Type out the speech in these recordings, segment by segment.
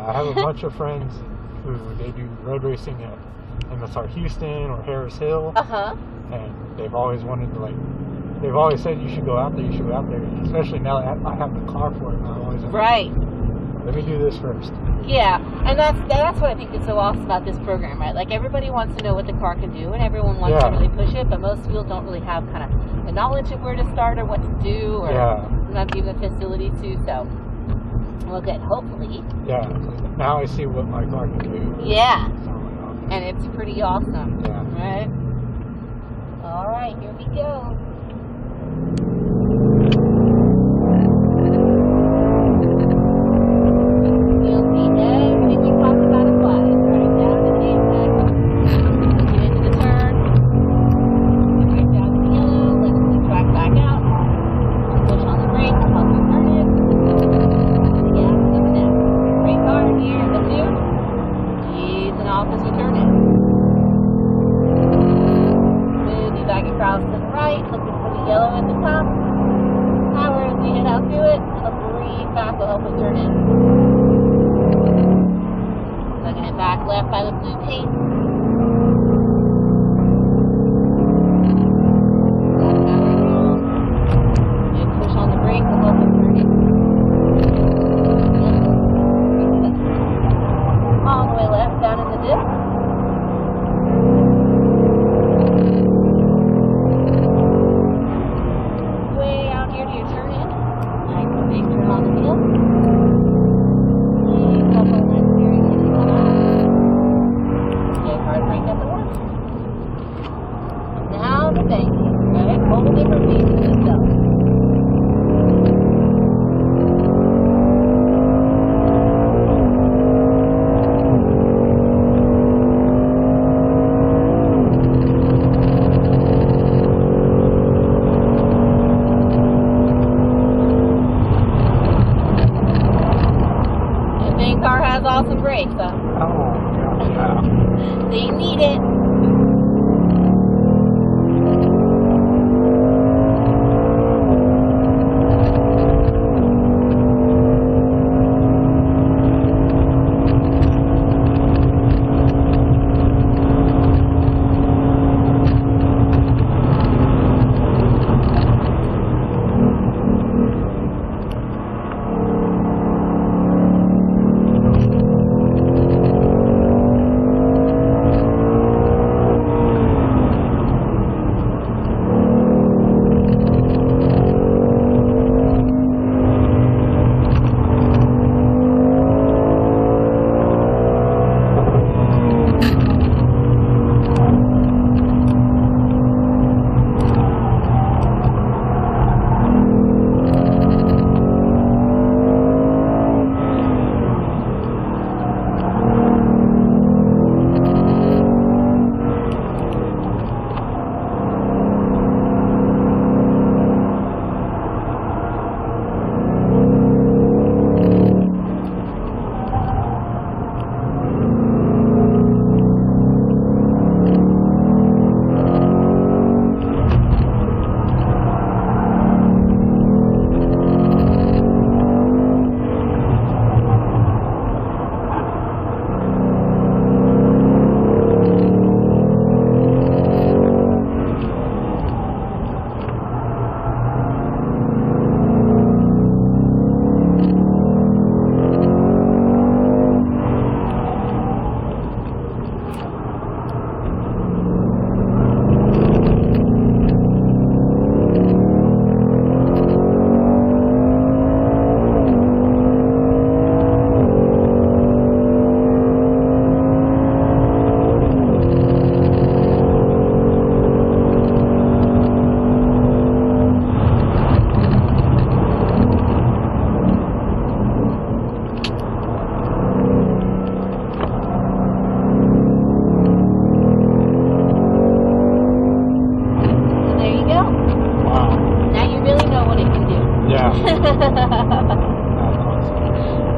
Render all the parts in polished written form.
I have a bunch of friends who they do road racing at MSR Houston or Harris Hill. And they've always wanted to they've always said you should go out there, especially now that I have the car for it. I'm always like, let me do this first. Yeah, and that's what I think is so awesome about this program, right? Like, everybody wants to know what the car can do, and everyone wants to really push it, but most people don't really have kind of the knowledge of where to start or what to do, or sometimes even the facility too. So, well, good. Hopefully. Yeah. Now I see what my car can do. Yeah. And it's pretty awesome. Yeah. Right. All right, here we go. Across to the right, looking for the yellow at the top. Power as we head out to it. It'll breathe back, will help us turn in. Looking it back left by the blue paint. And push on the brake, will help us turn in. All the way left, down in the dip. Car has awesome brakes, though. Oh, yeah. They need it.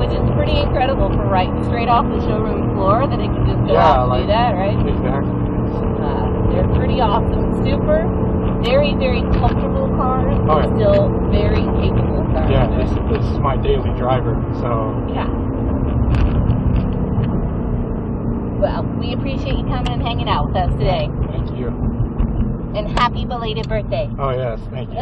Which is pretty incredible for right straight off the showroom floor that it can just go out and do that, right? Exactly. They're pretty awesome. Super, very, very comfortable cars, but still very capable cars. Yeah, this is my daily driver, so. Yeah. Well, we appreciate you coming and hanging out with us today. Thank you. And happy belated birthday. Oh, yes. Thank you.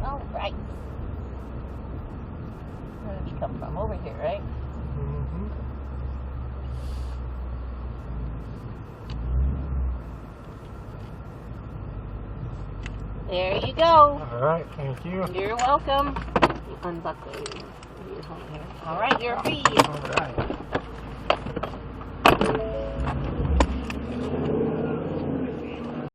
All right. Where did you come from? Over here, right? Mm-hmm. There you go. All right. Thank you. You're welcome. Unbuckle your home here. All right, you're free. All right.